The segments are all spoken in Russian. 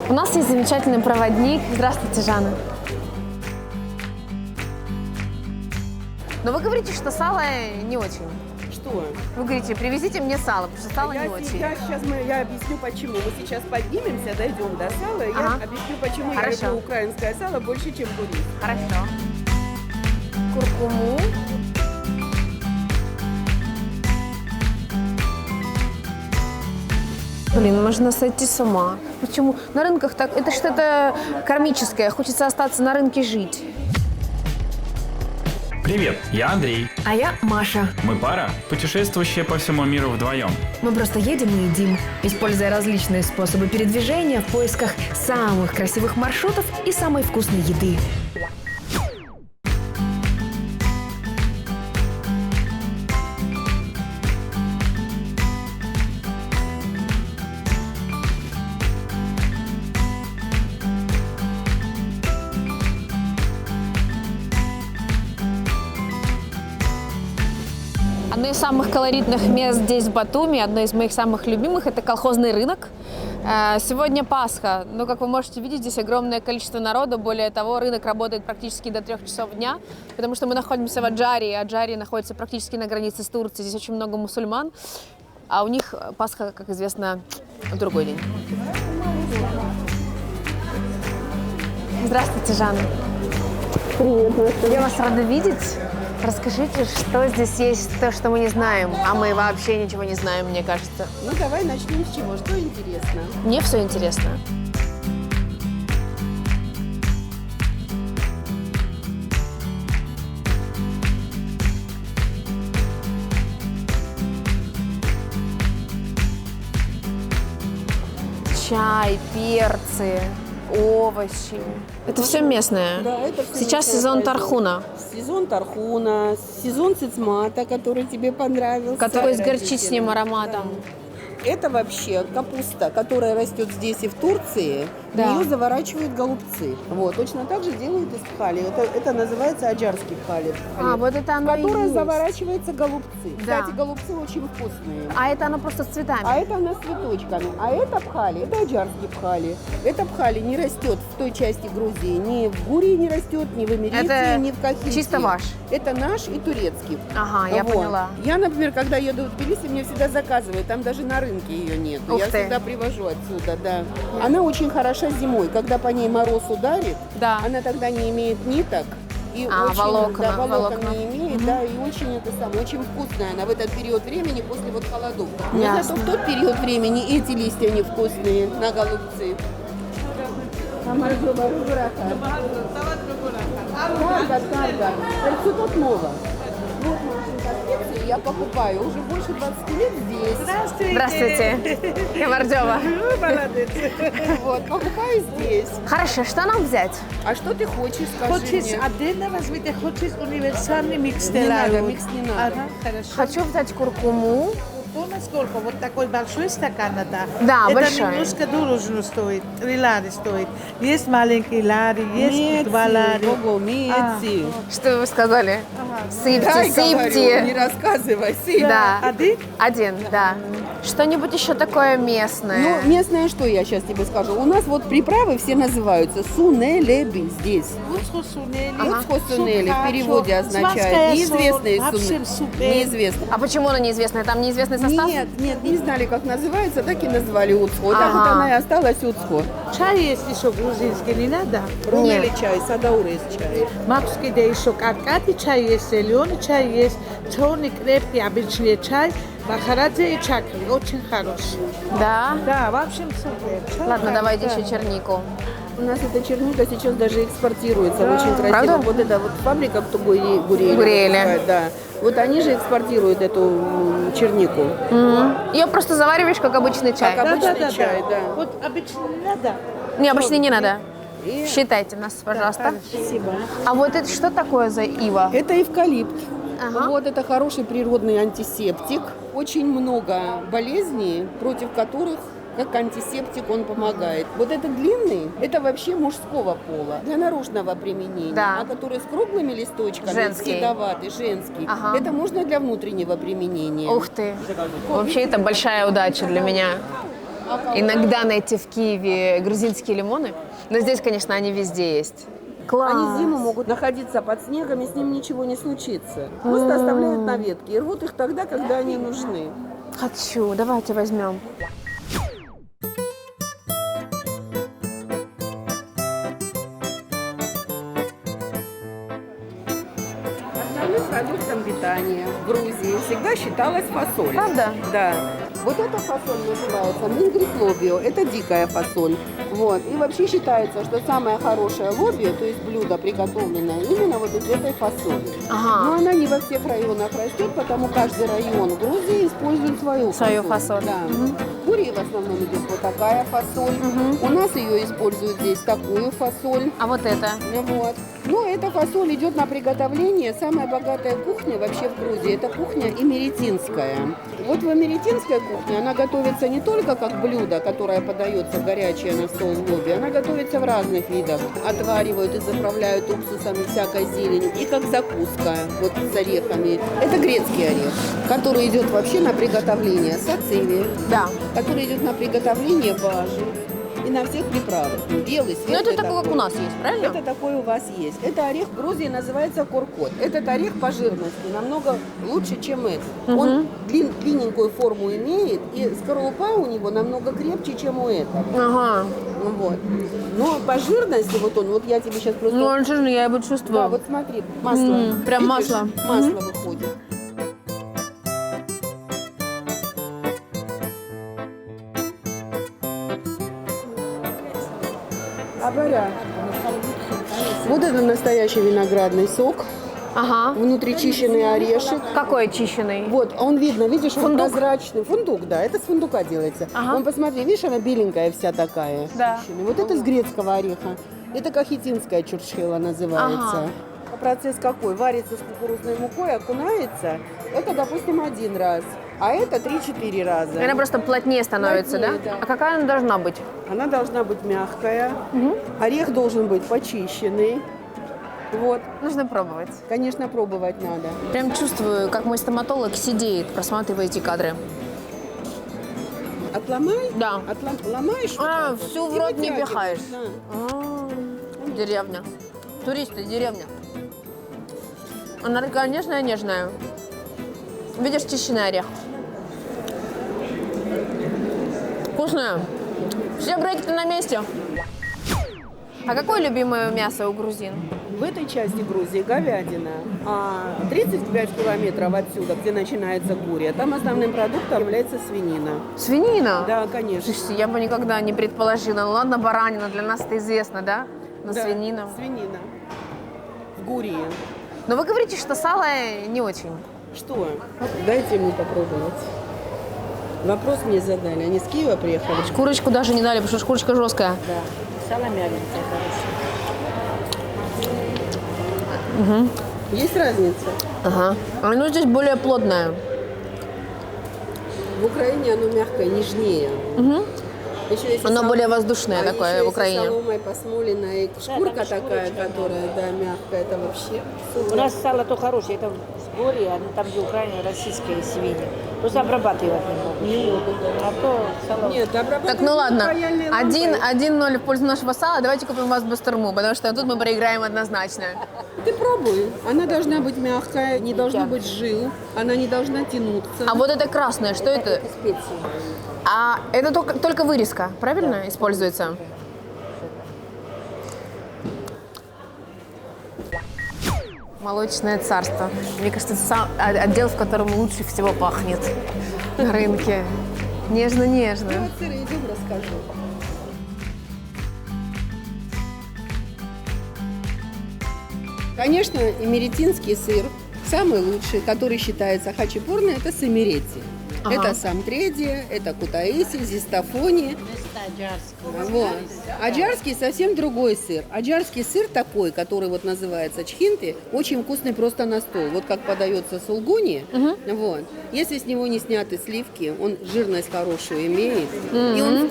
У нас есть замечательный проводник. Здравствуйте, Жанна. Но вы говорите, что сало не очень. Что? Вы говорите, привезите мне сало, потому что сало не очень. Я объясню, почему. Мы сейчас поднимемся, дойдем до сала, и я объясню, почему я люблю украинское сало больше, чем куриное. Хорошо. Куркуму. Блин, можно сойти с ума. Почему? На рынках так, это что-то кармическое. Хочется остаться на рынке жить. Привет, я Андрей. А я Маша. Мы пара, путешествующая по всему миру вдвоем. Мы просто едем и едим, используя различные способы передвижения в поисках самых красивых маршрутов и самой вкусной еды. Одно из самых колоритных мест здесь, в Батуми, одно из моих самых любимых – это колхозный рынок. Сегодня Пасха, но, как вы можете видеть, здесь огромное количество народа. Более того, рынок работает практически до 3 часов дня, потому что мы находимся в Аджарии. Аджария находится практически на границе с Турцией. Здесь очень много мусульман, а у них Пасха, как известно, в другой день. Здравствуйте, Жанна. Привет, Я вас рада видеть. Расскажите, что здесь есть, то, что мы не знаем, а мы вообще ничего не знаем, мне кажется. Ну, давай начнем с чего? Что интересно? Мне все интересно. Чай, перцы, овощи. Это все местное. Да, это все Сейчас местное сезон производство. тархуна, Сезон тархуна, сезон цицмата, который тебе понравился. который с горчичным ароматом. Это вообще капуста, которая растет здесь и в Турции. Да. В нее заворачивают голубцы. Вот, точно так же делают из пхали. Это называется аджарский пхали. А, вот это оно и Которая есть. заворачивается голубцы. Да. Кстати, голубцы очень вкусные. А это оно просто с цветами. А это она с цветочками. А это пхали, это аджарский пхали. Это пхали не растет в той части Грузии. Ни в Гурии не растет, ни в Эмирете, Это ни в Кахете. чисто ваш? Это наш и турецкий. Ага, я Вот. поняла. Я, например, когда еду в Тбилиси, мне всегда заказывают. Там даже на рынке ее нет. Ух Я ты. всегда привожу отсюда, да. Она очень хороша зимой. Когда по ней мороз ударит, Да. она тогда не имеет ниток. И очень, волокна, да, волокон волокна. не имеет, да, и очень это самое, очень вкусная она в этот период времени после вот холодов. Но Ясно. зато в тот период времени эти листья невкусные на голубцы. Карга. Все тут ново. Вот машинка специи я покупаю уже больше 20 лет здесь. Здравствуйте. Я Мордева. Молодец. Вот, покупаю здесь. Хорошо, что нам взять? А что ты хочешь, скажи Хочешь мне? отдельно возьмите, хочешь универсальный микс Не надо, делают? микс не надо. Ага, хорошо. Хочу взять куркуму. На сколько? Вот такой большой стакан надо? Да, это большой. немножко дороже стоит, 3 лари стоит. Есть маленький лари, есть 2 лари. Ого, Меци. Что вы сказали? Сыпьте, Дай, говорю, не сыпьте. рассказывай, сыпь. Да. Один? Один, да. Что-нибудь еще такое местное? Ну, местное, что я сейчас тебе скажу? У нас вот приправы все называются сунелеби здесь. Сунели в переводе означает неизвестные сунели. Неизвестные. А почему она неизвестная? Там неизвестный состав? Нет, не знали, как называется, так и назвали уцхо. Так Ага. вот она и осталась уцхо. Чай есть еще грузинский, не надо? Румели чай, садаурес чай. Макский, да еще каркатый чай есть, зеленый чай есть, черный крепкий обычный чай, махарадзе и чакри, очень хороший. Да? Да, в общем, супер. Чай Ладно, хороший, давайте да. еще чернику. У нас эта черника сейчас даже экспортируется очень красиво. Правда? Вот эта вот фабрика, кто Гурели. Гурели. Да. Вот они же экспортируют эту чернику. Ее просто завариваешь, как обычный чай. Как обычный чай, да. Вот обычно не надо. Не, обычный не надо. И Считайте нас, пожалуйста. Спасибо. А вот это что такое за ива? это эвкалипт. Ага. Вот это хороший природный антисептик. Очень много болезней, против которых как антисептик он помогает. Вот этот длинный, это вообще мужского пола, для наружного применения. Да. А который с круглыми листочками, Женский. седоватый, женский, Ага. это можно для внутреннего применения. Ух ты. Вообще это большая удача для меня. иногда найти в Киеве грузинские лимоны. Но здесь, конечно, они везде есть. Класс. Они зиму могут находиться под снегом, и с ним ничего не случится. Просто оставляют на ветке и рвут их тогда, когда они нужны. Хочу, давайте возьмем. Основным продуктом питания в Грузии всегда считалась фасоль. Правда? Да. Вот эта фасоль называется мингрис лобио. Это дикая фасоль. Вот. И вообще считается, что самое хорошее лобио, то есть блюдо, приготовленное именно вот из этой фасоли. Ага. Но она не во всех районах растет, потому каждый район Грузии использует свою фасоль. Да. В Курии в основном идет вот такая фасоль. У нас ее используют здесь такую фасоль. А вот это? Вот. Но эта фасоль идет на приготовление. Самая богатая кухня вообще в Грузии – это кухня эмеретинская. Вот в эмеретинской кухне она готовится не только как блюдо, которое подается горячее на стол в лобби, она готовится в разных видах. Отваривают и заправляют уксусом и всякой зеленью. И как закуска вот с орехами. Это грецкий орех, который идет вообще на приготовление сациви, Да. который идет на приготовление бажи. И на всех приправах. Белый, Ну светлый. это такой, как у нас есть, правильно? Это такой у вас есть. Это орех в Грузии называется куркот. Этот орех по жирности намного лучше, чем этот. Он длинненькую форму имеет, и скорлупа у него намного крепче, чем у этого. Ага. Ну, вот. Но по жирности, вот он, вот я тебе сейчас просто... Ну он жирный, я его чувствую. Да, вот смотри, масло. Прям Видишь? масло. Масло выходит. Абаря. Вот это настоящий виноградный сок. Ага. Внутри чищенный орешек. Какой очищенный? Вот, он видно, видишь, он Фундук? прозрачный. Фундук, да, это с фундука делается. Ага. Вон, посмотри, видишь, она беленькая вся такая. Да. Чищенная. Вот это с грецкого ореха. Это кахетинская чурчхела называется. Ага. Процесс какой? Варится с кукурузной мукой, окунается. Это, допустим, один раз. А это 3-4 раза. Она просто плотнее становится, Плотнее, да? да. А какая она должна быть? Она должна быть мягкая. Орех должен быть почищенный. Вот. Нужно пробовать. Конечно, пробовать надо. Прям чувствую, как мой стоматолог сидеет, просматривая эти кадры. Отломай? Да. Ломаешь? А, вот так всю вот, в и рот не вытягиваешь, пихаешь. да. Деревня. Туристы, деревня. Она такая нежная-нежная. Видишь, чищенный орех. Вкусная. Все брекеты на месте. А какое любимое мясо у грузин? В этой части Грузии говядина. А 35 километров отсюда, где начинается Гурия, там основным продуктом является свинина. Свинина? Да, конечно. Слушайте, я бы никогда не предположила. Ну ладно, баранина, для нас это известно, да? Но Да, свинина. Свинина. В Гурии. Но вы говорите, что сало не очень. Что? Дайте мне попробовать. Вопрос мне задали. Они с Киева приехали? Шкурочку даже не дали, потому что шкурочка жесткая. Да. Сало мягенькое, хорошее. Есть разница? Ага. Оно здесь более плотное. В Украине оно мягкое, нежнее. Еще если Оно более воздушное такое еще в Украине. Если соломой посмоленная, и шкурка такая, которая, да, мягкая, это вообще У супер. нас сало то хорошее, это в горе, а там, где Украина, российская свинья. Просто обрабатывать не могут. А то сало... Нет, обрабатывать Так, ну ладно. паяльной лампой. 1-0 в пользу нашего сала. Давайте купим у вас бастурму, потому что тут мы проиграем однозначно. Ты пробуй. Она должна быть мягкая, не должно быть жил, она не должна тянуться. А вот это красное, что это? специи. А это только вырезка, правильно, используется? Молочное царство. Мне кажется, это отдел, в котором лучше всего пахнет на рынке. Нежно-нежно. Вот сыры, идем расскажу. Конечно, эмеретинский сыр самый лучший, который считается хачапурный, это с эмерети. Ага. Это самтреди, это кутаиси, зистофони. Вот. Аджарский совсем другой сыр. Аджарский сыр такой, который вот называется чхинты, очень вкусный просто на стол. Вот как подается сулгуни. Вот. Если с него не сняты сливки, он жирность хорошую имеет. И он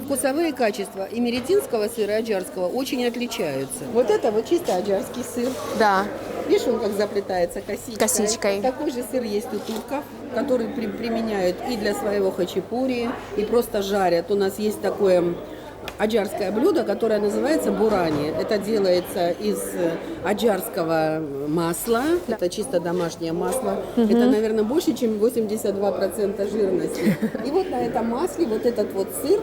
вкусовые качества эмеретинского сыра и аджарского очень отличаются. Вот это вот чисто аджарский сыр. Да. Видишь, он как заплетается косичкой. Косичкой. Такой же сыр есть у турков. который применяют и для своего хачапури, и просто жарят. У нас есть такое аджарское блюдо, которое называется бурани. Это делается из аджарского масла. Это чисто домашнее масло. Это, наверное, больше, чем 82% жирности. И вот на этом масле вот этот вот сыр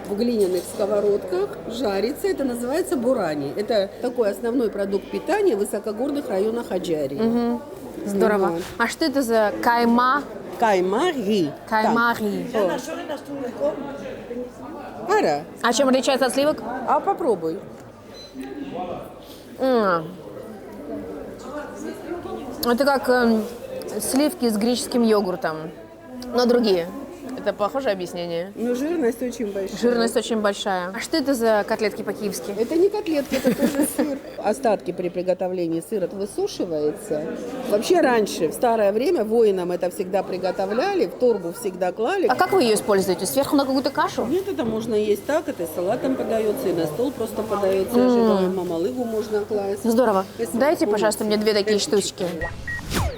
в глиняных сковородках жарится. Это называется бурани. Это такой основной продукт питания в высокогорных районах Аджарии. Здорово. Вот. А что это за кайма? Каймари. Каймари. Ара, А чем отличается от сливок? а попробуй. Это как сливки с греческим йогуртом, но другие. Это похожее объяснение? Ну, жирность очень большая. Жирность очень большая. А что это за котлетки по-киевски? Это не котлетки, это тоже сыр. Остатки при приготовлении сыра высушивается. Вообще раньше, в старое время, воинам это всегда приготовляли, в торбу всегда клали. А как вы ее используете? Сверху на какую-то кашу? Нет, это можно есть так, это и салатом подается, и на стол просто подается. Ожидаем мамалыгу можно класть. Здорово. Если Дайте, помните. пожалуйста, мне 2 такие штучки.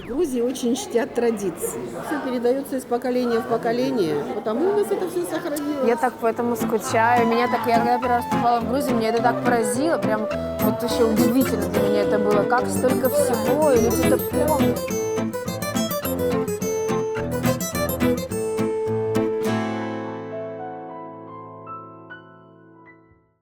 В Грузии очень чтят традиции. Все передается из поколения в поколение, потому у нас это все сохранилось. Я так поэтому скучаю. Меня так, я когда первый раз попала в Грузию, меня это так поразило. Прям вот вообще удивительно для меня это было. Как столько всего, и люди это помнят.